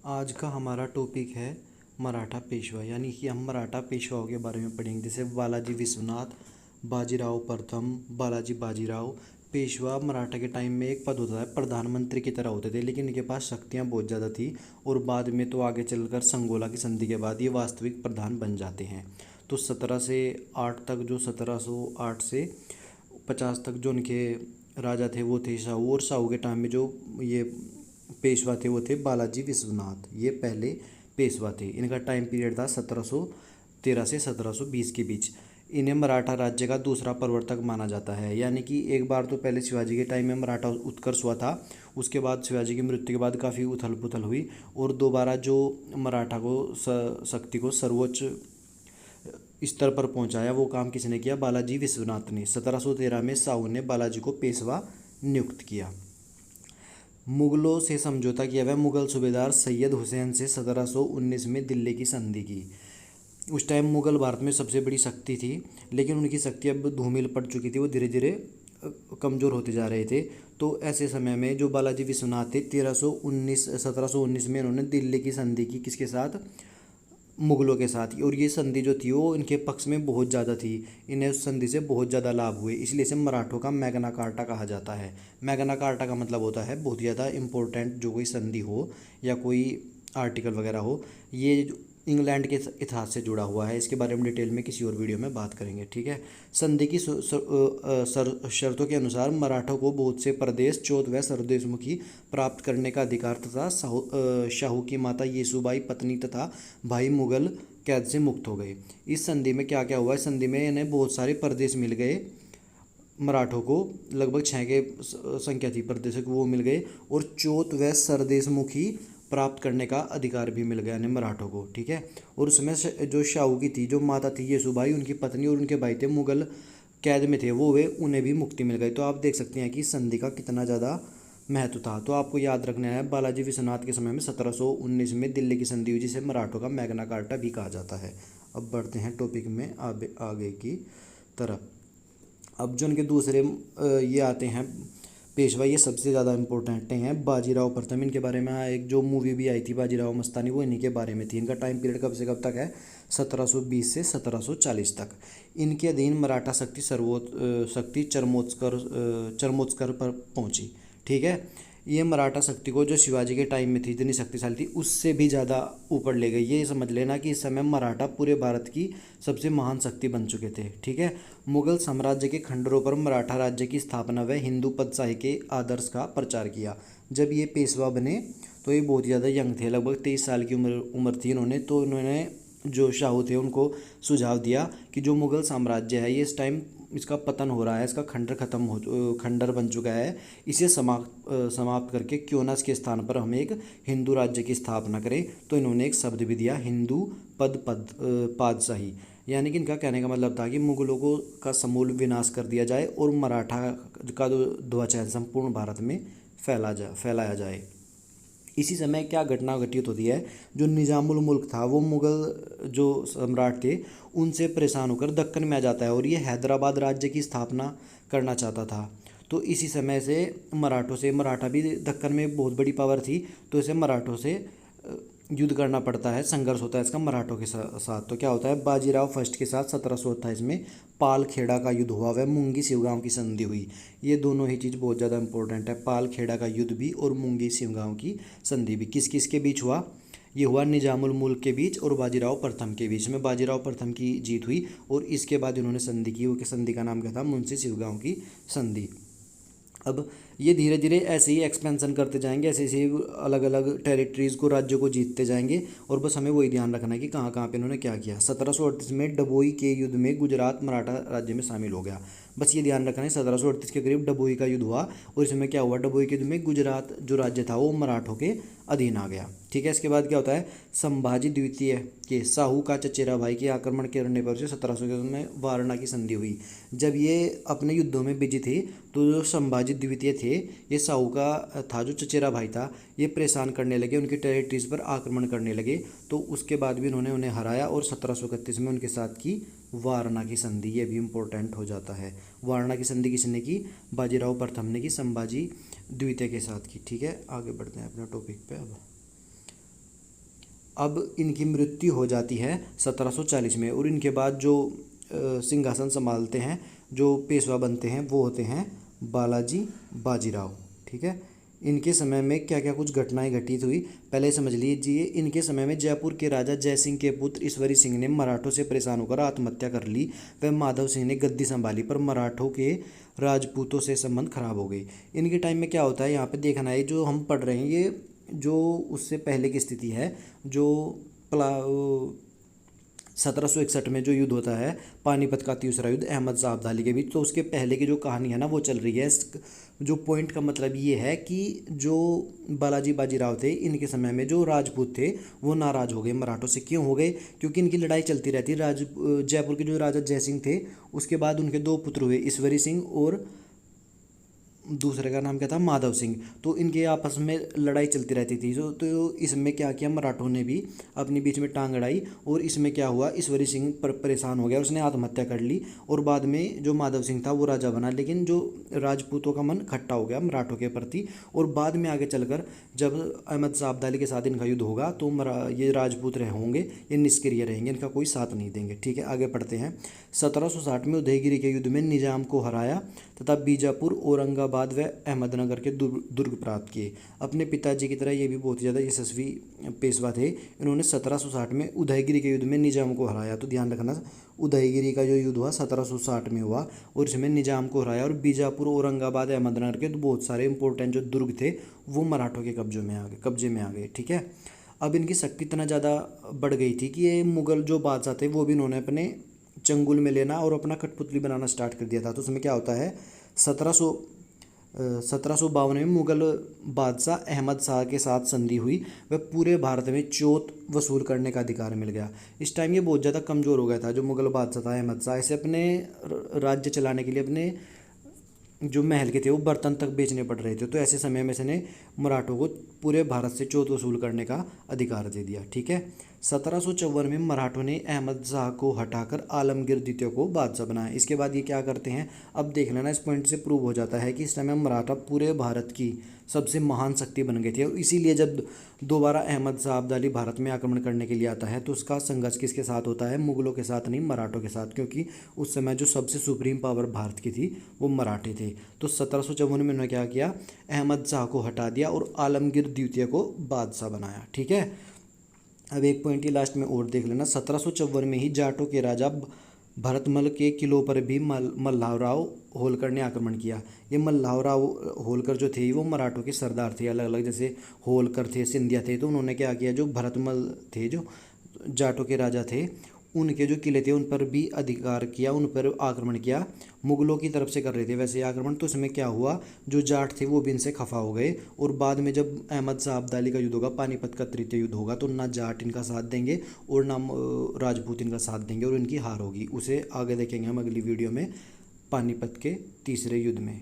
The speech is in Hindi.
आज का हमारा टॉपिक है मराठा पेशवा, यानी कि हम मराठा पेशवाओं के बारे में पढ़ेंगे। जैसे बालाजी विश्वनाथ, बाजीराव प्रथम, बालाजी बाजीराव। पेशवा मराठा के टाइम में एक पद होता है, प्रधानमंत्री की तरह होते थे, लेकिन इनके पास शक्तियाँ बहुत ज़्यादा थी और बाद में तो आगे चलकर संगोला की संधि के बाद ये वास्तविक प्रधान बन जाते हैं। तो 17 से 8 तक, जो 1708 से 50 तक जो उनके राजा थे वो थे शाहू, और शाहू के टाइम में जो ये पेशवा थे वो थे बालाजी विश्वनाथ। ये पहले पेशवा थे। इनका टाइम पीरियड था 1713 से 1720 के बीच। इन्हें मराठा राज्य का दूसरा प्रवर्तक माना जाता है, यानी कि एक बार तो पहले शिवाजी के टाइम में मराठा उत्कर्ष हुआ था, उसके बाद शिवाजी की मृत्यु के बाद काफ़ी उथल पुथल हुई, और दोबारा जो मराठा को शक्ति को सर्वोच्च स्तर पर पहुंचाया वो काम किसने किया? बालाजी विश्वनाथ ने। 1713 में शाहू ने बालाजी को पेशवा नियुक्त किया। मुगलों से समझौता किया हुआ। मुगल सूबेदार सैयद हुसैन से 1719 में दिल्ली की संधि की। उस टाइम मुगल भारत में सबसे बड़ी शक्ति थी, लेकिन उनकी शक्ति अब धूमिल पड़ चुकी थी, वो धीरे धीरे कमज़ोर होते जा रहे थे। तो ऐसे समय में जो बालाजी विश्वनाथ थे, 1719 में उन्होंने दिल्ली की संधि की। किसके साथ? मुगलों के साथ। और ये संधि जो थी वो इनके पक्ष में बहुत ज़्यादा थी, इन्हें उस संधि से बहुत ज़्यादा लाभ हुए, इसलिए इसे मराठों का मैग्ना कार्टा कहा जाता है। मैग्ना कार्टा का मतलब होता है बहुत ज़्यादा इम्पोर्टेंट जो कोई संधि हो या कोई आर्टिकल वगैरह हो। ये इंग्लैंड के इतिहास से जुड़ा हुआ है। इसके बारे में डिटेल में किसी और वीडियो में बात करेंगे, ठीक है। संधि की शर्तों के अनुसार मराठों को बहुत से प्रदेश, चौथ व सरदेशमुखी प्राप्त करने का अधिकार तथा शाहू की माता येसुबाई पत्नी तथा भाई मुगल कैद से मुक्त हो गए। इस संधि में क्या क्या हुआ? इस संधि में इन्हें बहुत सारे प्रदेश मिल गए। मराठों को लगभग 6 के संख्या थी प्रदेशों की, वो मिल गए, और चौथ व सरदेशमुखी प्राप्त करने का अधिकार भी मिल गया इन्हें मराठों को, ठीक है। और उसमें जो शाहू की थी, जो माता थी येसुबाई, उनकी पत्नी और उनके भाई थे मुगल कैद में थे, वो वे उन्हें भी मुक्ति मिल गई। तो आप देख सकते हैं कि संधि का कितना ज़्यादा महत्व था। तो आपको याद रखना है, बालाजी विश्वनाथ के समय में 1719 में दिल्ली की संधि हुई, जिसे मराठों का मैग्ना कार्टा भी कहा जाता है। अब बढ़ते हैं टॉपिक में आगे की तरफ। अब जो उनके दूसरे ये आते हैं पेशवा, ये सबसे ज़्यादा इंपॉर्टेंट हैं। बाजीराव प्रथम, इनके बारे में एक जो मूवी भी आई थी बाजीराव मस्तानी, वो इन्हीं के बारे में थी। इनका टाइम पीरियड कब से कब तक है? 1720 से 1740 तक। इनके अधीन मराठा शक्ति चरमोत्कर्ष पर पहुंची, ठीक है। ये मराठा शक्ति को जो शिवाजी के टाइम में थी, इतनी शक्तिशाली थी, उससे भी ज़्यादा ऊपर ले गई। ये समझ लेना कि इस समय मराठा पूरे भारत की सबसे महान शक्ति बन चुके थे, ठीक है। मुगल साम्राज्य के खंडरों पर मराठा राज्य की स्थापना व हिंदू पदशाही के आदर्श का प्रचार किया। जब ये पेशवा बने तो ये बहुत ज़्यादा यंग थे, लगभग 23 साल की उम्र थी इन्होंने। तो इन्होंने जो शाहू थे उनको सुझाव दिया कि जो मुगल साम्राज्य है ये इस टाइम इसका पतन हो रहा है, इसका खंडर बन चुका है, इसे समाप्त करके क्यों ना इसके स्थान पर हम एक हिंदू राज्य की स्थापना करें। तो इन्होंने एक शब्द भी दिया, हिंदू पादशाही। यानी कि इनका कहने का मतलब था कि मुगलों को का समूल विनाश कर दिया जाए और मराठा का जो ध्वज है संपूर्ण भारत में फैलाया जाए। इसी समय क्या घटना घटित होती है? जो निजामुल मुल्क था, वो मुगल जो सम्राट थे उनसे परेशान होकर दक्कन में आ जाता है, और ये हैदराबाद राज्य की स्थापना करना चाहता था। तो इसी समय से मराठा भी दक्कन में बहुत बड़ी पावर थी, तो इसे मराठों से युद्ध करना पड़ता है, संघर्ष होता है इसका मराठों के साथ। तो क्या होता है? बाजीराव फर्स्ट के साथ 1728 में पालखेड़ा का युद्ध हुआ, वह मुंगी शिवगांव की संधि हुई। ये दोनों ही चीज़ बहुत ज़्यादा इंपॉर्टेंट है, पालखेड़ा का युद्ध भी और मुंगी शिवगांव की संधि भी। किस किस के बीच हुआ? ये हुआ निजामुल मुल्क के बीच और बाजीराव प्रथम के बीच में। बाजीराव प्रथम की जीत हुई और इसके बाद इन्होंने संधि की, वो संधि का नाम क्या था? मुंशी शिवगांव की संधि। अब ये धीरे धीरे ऐसे ही एक्सपेंशन करते जाएंगे, ऐसे ऐसे अलग अलग टेरिटरीज़ को, राज्यों को जीतते जाएंगे, और बस हमें वही ध्यान रखना है कि कहाँ कहाँ पे इन्होंने क्या किया। 1738 में डभोई के युद्ध में गुजरात मराठा राज्य में शामिल हो गया। बस ये ध्यान रखना है, 1738 के करीब डभोई का युद्ध हुआ, और इसमें क्या हुआ? डभोई के युद्ध में गुजरात जो राज्य था वो मराठों के अधीन आ गया, ठीक है। इसके बाद क्या होता है? संभाजी द्वितीय के शाहू का चचेरा भाई के आक्रमण करने पर से 1700 में वारणा की संधि हुई। जब ये अपने युद्धों में बिजी थे तो जो संभाजी द्वितीय थे, ये शाहू का था जो चचेरा भाई था, ये परेशान करने लगे, उनकी टेरिटरीज पर आक्रमण करने लगे। तो उसके बाद भी उन्होंने उन्हें हराया और 1731 में उनके साथ की वारणा की संधि। ये भी इम्पोर्टेंट हो जाता है। वारणा की संधि किसने की? बाजीराव प्रथम ने की, संभाजी द्वितीय के साथ की, ठीक है। आगे बढ़ते हैं अपने टॉपिक पे। अब अब इनकी मृत्यु हो जाती है 1740 में, और इनके बाद जो सिंहासन संभालते हैं, जो पेशवा बनते हैं, वो होते हैं बालाजी बाजीराव। ठीक है, इनके समय में क्या क्या कुछ घटनाएं घटित हुई पहले समझ लीजिए। इनके समय में जयपुर के राजा जयसिंह के पुत्र ईश्वरी सिंह ने मराठों से परेशान होकर आत्महत्या कर ली। वह माधव सिंह ने गद्दी संभाली, पर मराठों के राजपूतों से संबंध खराब हो गए। इनके टाइम में क्या होता है, यहाँ पे देखना है, जो हम पढ़ रहे हैं ये जो उससे पहले की स्थिति है, जो 1761 में जो युद्ध होता है, पानीपत का तीसरा युद्ध अहमद शाह अब्दाली के बीच, तो उसके पहले की जो कहानी है ना वो चल रही है। जो पॉइंट का मतलब ये है कि जो बालाजी बाजीराव थे, इनके समय में जो राजपूत थे वो नाराज़ हो गए मराठों से। क्यों हो गए? क्योंकि इनकी लड़ाई चलती रहती। जयपुर के जो राजा जयसिंह थे, उसके बाद उनके दो पुत्र हुए, ईश्वरी सिंह और दूसरे का नाम क्या था, माधव सिंह। तो इनके आपस में लड़ाई चलती रहती थी। तो इसमें क्या किया, मराठों ने भी अपने बीच में टांग अड़ाई, और इसमें क्या हुआ, ईश्वरी सिंह परेशान हो गया, उसने आत्महत्या कर ली, और बाद में जो माधव सिंह था वो राजा बना। लेकिन जो राजपूतों का मन खट्टा हो गया मराठों के प्रति, और बाद में आगे चलकर जब अहमद शाह अब्दाली के साथ इनका युद्ध होगा तो ये राजपूत होंगे, ये निष्क्रिय रहेंगे, इनका कोई साथ नहीं देंगे। ठीक है, आगे पढ़ते हैं। 1760 में उदयगिरी के युद्ध में निजाम को हराया तथा बीजापुर, औरंगाबाद व अहमदनगर के दुर्ग प्राप्त किए। अपने पिताजी की तरह ये भी बहुत ही ज़्यादा यशस्वी पेशवा थे। इन्होंने 1760 में उदयगिरी के युद्ध में निजाम को हराया। तो ध्यान रखना, उदयगिरी का जो युद्ध हुआ 1760 में हुआ, और इसमें निजाम को हराया, और बीजापुर, औरंगाबाद, अहमदनगर के बहुत सारे इंपॉर्टेंट जो दुर्ग थे वो मराठों के कब्जे में आ गए। ठीक है, अब इनकी शक्ति इतना ज़्यादा बढ़ गई थी कि ये मुग़ल जो बादशाह थे वो भी इन्होंने अपने चंगुल में लेना और अपना कठपुतली बनाना स्टार्ट कर दिया था। तो उसमें क्या होता है, 1752 में मुग़ल बादशाह अहमद शाह के साथ संधि हुई। वह पूरे भारत में चौथ वसूल करने का अधिकार मिल गया। इस टाइम ये बहुत ज़्यादा कमज़ोर हो गया था, जो मुग़ल बादशाह था अहमद शाह। इसे अपने राज्य चलाने के लिए अपने जो महल के थे वो बर्तन तक बेचने पड़ रहे थे। तो ऐसे समय में इसने मराठों को पूरे भारत से चौथ वसूल करने का अधिकार दे दिया। ठीक है, 1754 में मराठों ने अहमद शाह को हटाकर आलमगीर द्वितीय को बादशाह बनाया। इसके बाद ये क्या करते हैं, अब देख लेना, इस पॉइंट से प्रूव हो जाता है कि इस समय मराठा पूरे भारत की सबसे महान शक्ति बन गई थी। और इसीलिए जब दोबारा अहमद शाह अब्दाली भारत में आक्रमण करने के लिए आता है तो उसका संघर्ष किसके साथ होता है, मुगलों के साथ नहीं, मराठों के साथ, क्योंकि उस समय जो सबसे सुप्रीम पावर भारत की थी वो मराठे थे। तो 1754 में उन्होंने क्या किया, अहमद शाह को हटा दिया और आलमगीर द्वितीय को बादशाह बनाया। ठीक है, अब एक पॉइंट ही लास्ट में और देख लेना, 1754 में ही जाटों के राजा भरतमल के किलों पर भी मल्हारराव होलकर ने आक्रमण किया। ये मल्हारराव होलकर जो थे वो मराठों के सरदार थे अलग अलग, जैसे होलकर थे, सिंधिया थे। तो उन्होंने क्या किया, जो भरतमल थे, जो जाटों के राजा थे, उनके जो किले थे उन पर भी अधिकार किया, उन पर आक्रमण किया। मुगलों की तरफ से कर रहे थे वैसे आक्रमण। तो इसमें क्या हुआ, जो जाट थे वो भी इनसे खफा हो गए, और बाद में जब अहमद शाह अब्दाली का युद्ध होगा, पानीपत का तृतीय युद्ध होगा, तो ना जाट इनका साथ देंगे और ना राजपूत इनका साथ देंगे, और इनकी हार होगी। उसे आगे देखेंगे हम अगली वीडियो में, पानीपत के तीसरे युद्ध में।